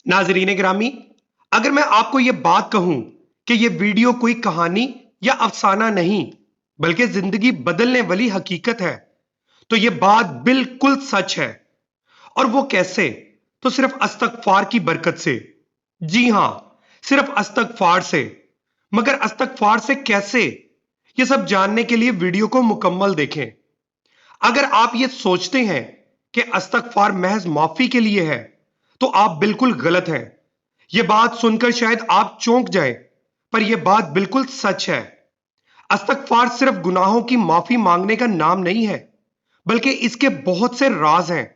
नाजरीन गिरामी, अगर मैं आपको यह बात कहूं कि यह वीडियो कोई कहानी या अफसाना नहीं बल्कि जिंदगी बदलने वाली हकीकत है, तो यह बात बिल्कुल सच है। और वो कैसे? तो सिर्फ अस्तगफार की बरकत से। जी हां, सिर्फ अस्तगफार से। मगर अस्तगफार से कैसे? यह सब जानने के लिए वीडियो को मुकम्मल देखें। अगर आप ये सोचते हैं कि अस्तगफार महज माफी के लिए है, तो आप बिल्कुल गलत हैं। यह बात सुनकर शायद आप चौंक जाएं, पर यह बात बिल्कुल सच है। अस्तगफार सिर्फ गुनाहों की माफी मांगने का नाम नहीं है, बल्कि इसके बहुत से राज हैं,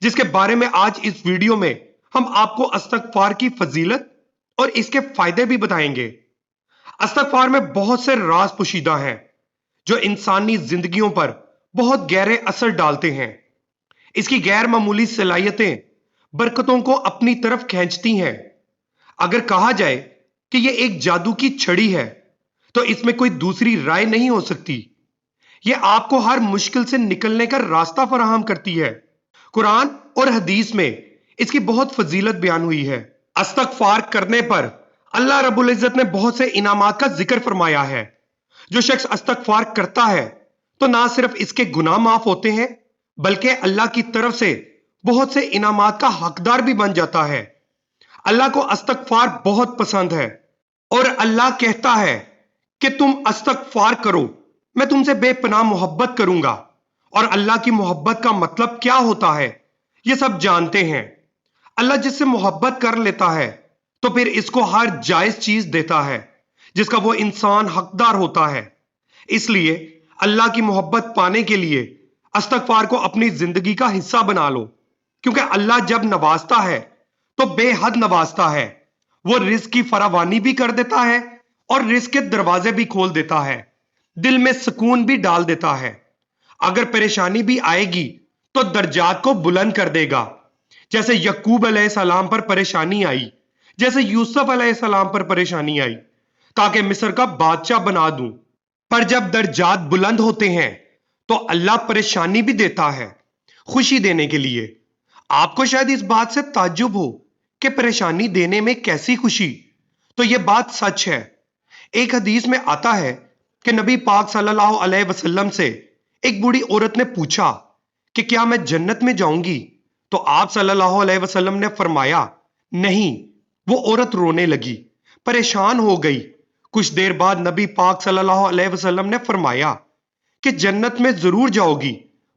जिसके बारे में आज इस वीडियो में हम आपको अस्तगफार की फजीलत और इसके फायदे भी बताएंगे। अस्तगफार में बहुत से राज पोशीदा हैं, जो इंसानी जिंदगियों पर बहुत गहरे असर डालते हैं। इसकी गैर मामूली सलाहियतें बरकतों को अपनी तरफ खींचती हैं। अगर कहा जाए कि यह एक जादू की छड़ी है, तो इसमें कोई दूसरी राय नहीं हो सकती। यह आपको हर मुश्किल से निकलने का रास्ता फराहम करती है। कुरान और हदीस में इसकी बहुत फजीलत बयान हुई है। अस्तगफार करने पर अल्लाह रब्बुल इज्जत ने बहुत से इनामात का जिक्र फरमाया है। जो शख्स अस्तगफार करता है, तो ना सिर्फ इसके गुनाह माफ होते हैं, बल्कि अल्लाह की तरफ से बहुत से इनामात का हकदार भी बन जाता है। अल्लाह को अस्तगफार बहुत पसंद है और अल्लाह कहता है कि तुम अस्तगफार करो, मैं तुमसे बेपनाह मोहब्बत करूंगा। और अल्लाह की मोहब्बत का मतलब क्या होता है, ये सब जानते हैं। अल्लाह जिससे मोहब्बत कर लेता है, तो फिर इसको हर जायज चीज देता है जिसका वो इंसान हकदार होता है। इसलिए अल्लाह की मोहब्बत पाने के लिए अस्तगफार को अपनी जिंदगी का हिस्सा बना लो, क्योंकि अल्लाह जब नवाजता है तो बेहद नवाजता है। वो रिस्क की फरावानी भी कर देता है और रिस्क के दरवाजे भी खोल देता है, दिल में सुकून भी डाल देता है। अगर परेशानी भी आएगी तो दर्जात को बुलंद कर देगा, जैसे यकूब अलैहिस्सलाम पर परेशानी आई, जैसे यूसुफ अलैहिस्सलाम पर परेशानी आई, ताकि मिस्र का बादशाह बना दूं। पर जब दर्जात बुलंद होते हैं, तो अल्लाह परेशानी भी देता है, खुशी देने के लिए। आपको शायद इस बात से ताज्जुब हो कि परेशानी देने में कैसी खुशी, तो यह बात सच है। एक हदीस में आता है कि नबी पाक सल्लल्लाहु अलैहि वसल्लम से एक बूढ़ी औरत ने पूछा कि क्या मैं जन्नत में जाऊंगी? तो आप सल्लल्लाहु अलैहि वसल्लम ने फरमाया, नहीं। वो औरत रोने लगी, परेशान हो गई। कुछ देर बाद नबी पाक सल्लल्लाहु अलैहि वसल्लम ने फरमाया कि जन्नत में जरूर जाओगी,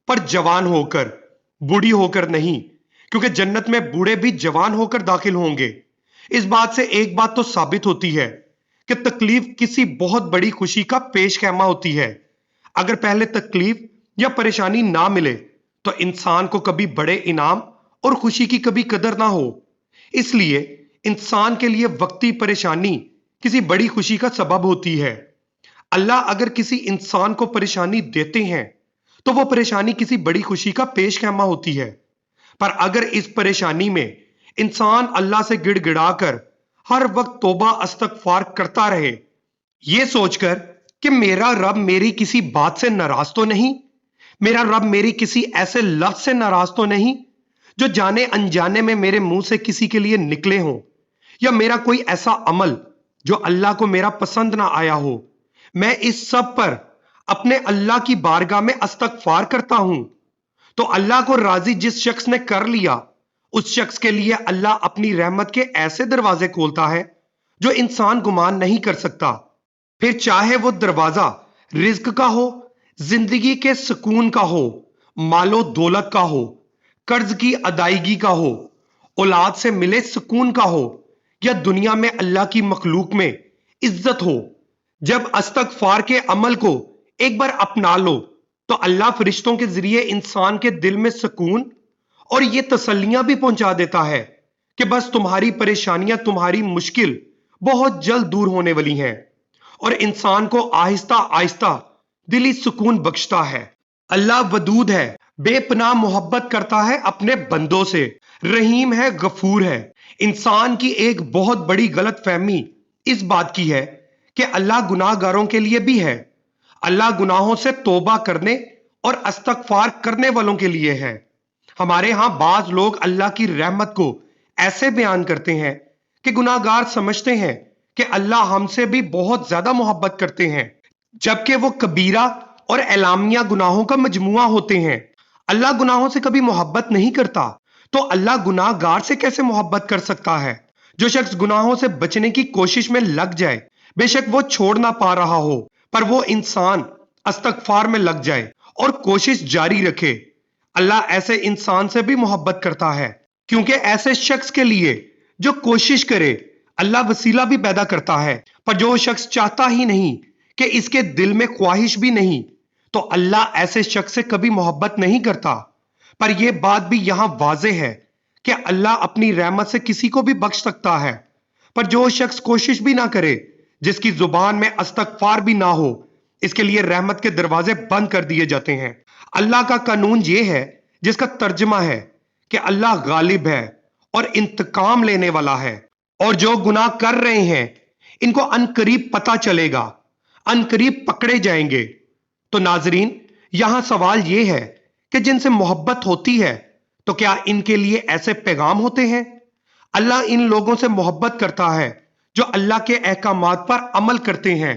पर जवान होकर, बूढ़ी होकर नहीं, क्योंकि जन्नत में बूढ़े भी जवान होकर दाखिल होंगे। इस बात से एक बात तो साबित होती है कि तकलीफ किसी बहुत बड़ी खुशी का पेश खैमा होती है। अगर पहले तकलीफ या परेशानी ना मिले, तो इंसान को कभी बड़े इनाम और खुशी की कभी कदर ना हो। इसलिए इंसान के लिए वक्ती परेशानी किसी बड़ी खुशी का सबब होती है। अल्लाह अगर किसी इंसान को परेशानी देते हैं, तो वो परेशानी किसी बड़ी खुशी का पेश खैमा होती है। पर अगर इस परेशानी में इंसान अल्लाह से गिड़गिड़ाकर हर वक्त तौबा अस्तगफार करता रहे, यह सोचकर कि मेरा रब मेरी किसी बात से नाराज तो नहीं, मेरा रब मेरी किसी ऐसे लफ्ज से नाराज तो नहीं जो जाने अनजाने में मेरे मुंह से किसी के लिए निकले हों, या मेरा कोई ऐसा अमल जो अल्लाह को मेरा पसंद ना आया हो, मैं इस सब पर अपने अल्लाह की बारगाह में अस्तगफार करता हूं, तो अल्लाह को राजी जिस शख्स ने कर लिया, उस शख्स के लिए अल्लाह अपनी रहमत के ऐसे दरवाजे खोलता है जो इंसान गुमान नहीं कर सकता। फिर चाहे वो दरवाजा रिज्क का हो, जिंदगी के सुकून का हो, मालो दौलत का हो, कर्ज की अदायगी का हो, औलाद से मिले सुकून का हो, या दुनिया में अल्लाह की मखलूक में इज्जत हो। जब अस्तगफार के अमल को एक बार अपना लो, तो अल्लाह फरिश्तों के जरिए इंसान के दिल में सुकून और ये तसल्लियां भी पहुंचा देता है कि बस तुम्हारी परेशानियां, तुम्हारी मुश्किल बहुत जल्द दूर होने वाली हैं, और इंसान को आहिस्ता आहिस्ता दिली सुकून बख्शता है। अल्लाह वदूद है, बेपनाह मोहब्बत करता है अपने बंदों से, रहीम है, गफूर है। इंसान की एक बहुत बड़ी गलत फहमी इस बात की है कि अल्लाह गुनाहगारों के लिए भी है। अल्लाह गुनाहों से तौबा करने और अस्तगफार करने वालों के लिए है। हमारे यहां बाज लोग अल्लाह की रहमत को ऐसे बयान करते हैं कि गुनाहगार समझते हैं कि अल्लाह हमसे भी बहुत ज्यादा मोहब्बत करते हैं, जबकि वो कबीरा और एलामिया गुनाहों का मजमुआ होते हैं। अल्लाह गुनाहों से कभी मोहब्बत नहीं करता, तो अल्लाह गुनाहगार से कैसे मोहब्बत कर सकता है? जो शख्स गुनाहों से बचने की कोशिश में लग जाए, बेशक वो छोड़ ना पा रहा हो, पर वो इंसान इस्तगफार में लग जाए और कोशिश जारी रखे, अल्लाह ऐसे इंसान से भी मोहब्बत करता है, क्योंकि ऐसे शख्स के लिए जो कोशिश करे अल्लाह वसीला भी पैदा करता है। पर जो शख्स चाहता ही नहीं कि इसके दिल में ख्वाहिश भी नहीं, तो अल्लाह ऐसे शख्स से कभी मोहब्बत नहीं करता। पर यह बात भी यहां वाज़े है कि अल्लाह अपनी रहमत से किसी को भी बख्श सकता है, पर जो शख्स कोशिश भी ना करे, जिसकी जुबान में इस्तगफार भी ना हो, इसके लिए रहमत के दरवाजे बंद कर दिए जाते हैं। अल्लाह का कानून यह है, जिसका तर्जमा है कि अल्लाह गालिब है और इंतकाम लेने वाला है, और जो गुनाह कर रहे हैं इनको अनकरीब पता चलेगा, अनकरीब पकड़े जाएंगे। तो नाजरीन, यहां सवाल यह है कि जिनसे मोहब्बत होती है, तो क्या इनके लिए ऐसे पैगाम होते हैं? अल्लाह इन लोगों से मोहब्बत करता है जो अल्लाह के अहकामात पर अमल करते हैं।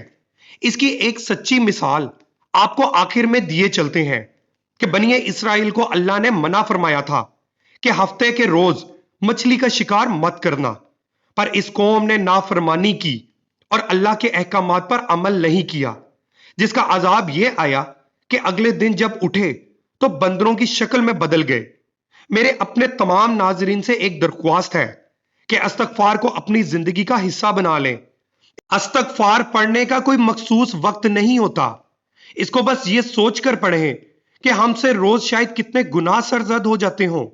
इसकी एक सच्ची मिसाल आपको आखिर में दिए चलते हैं कि बनी इसराइल को अल्लाह ने मना फरमाया था कि हफ्ते के रोज मछली का शिकार मत करना, पर इस कौम ने नाफरमानी की और अल्लाह के अहकामात पर अमल नहीं किया, जिसका अजाब यह आया कि अगले दिन जब उठे तो बंदरों की शक्ल में बदल गए। मेरे अपने तमाम नाजरीन से एक दरख्वास्त है कि इस्तगफार को अपनी जिंदगी का हिस्सा बना लें। इस्तगफार पढ़ने का कोई मखसूस वक्त नहीं होता, इसको बस ये सोचकर पढ़ें कि हमसे रोज शायद कितने गुनाह सरजद हो जाते हों।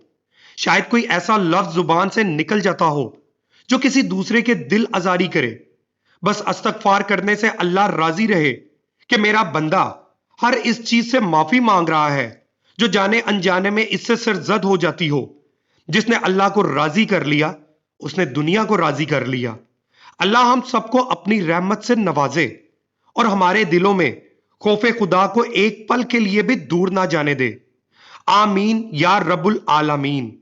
शायद कोई ऐसा लफ्ज जुबान से निकल जाता हो जो किसी दूसरे के दिल आजारी करे। बस इस्तगफार करने से अल्लाह राजी रहे कि मेरा बंदा हर इस चीज से माफी मांग रहा है जो जाने अनजाने में इससे सरजद हो जाती हो। जिसने अल्लाह को राजी कर लिया, उसने दुनिया को राजी कर लिया। अल्लाह हम सबको अपनी रहमत से नवाजे और हमारे दिलों में खौफे खुदा को एक पल के लिए भी दूर ना जाने दे। आमीन या रब्बुल आलमीन।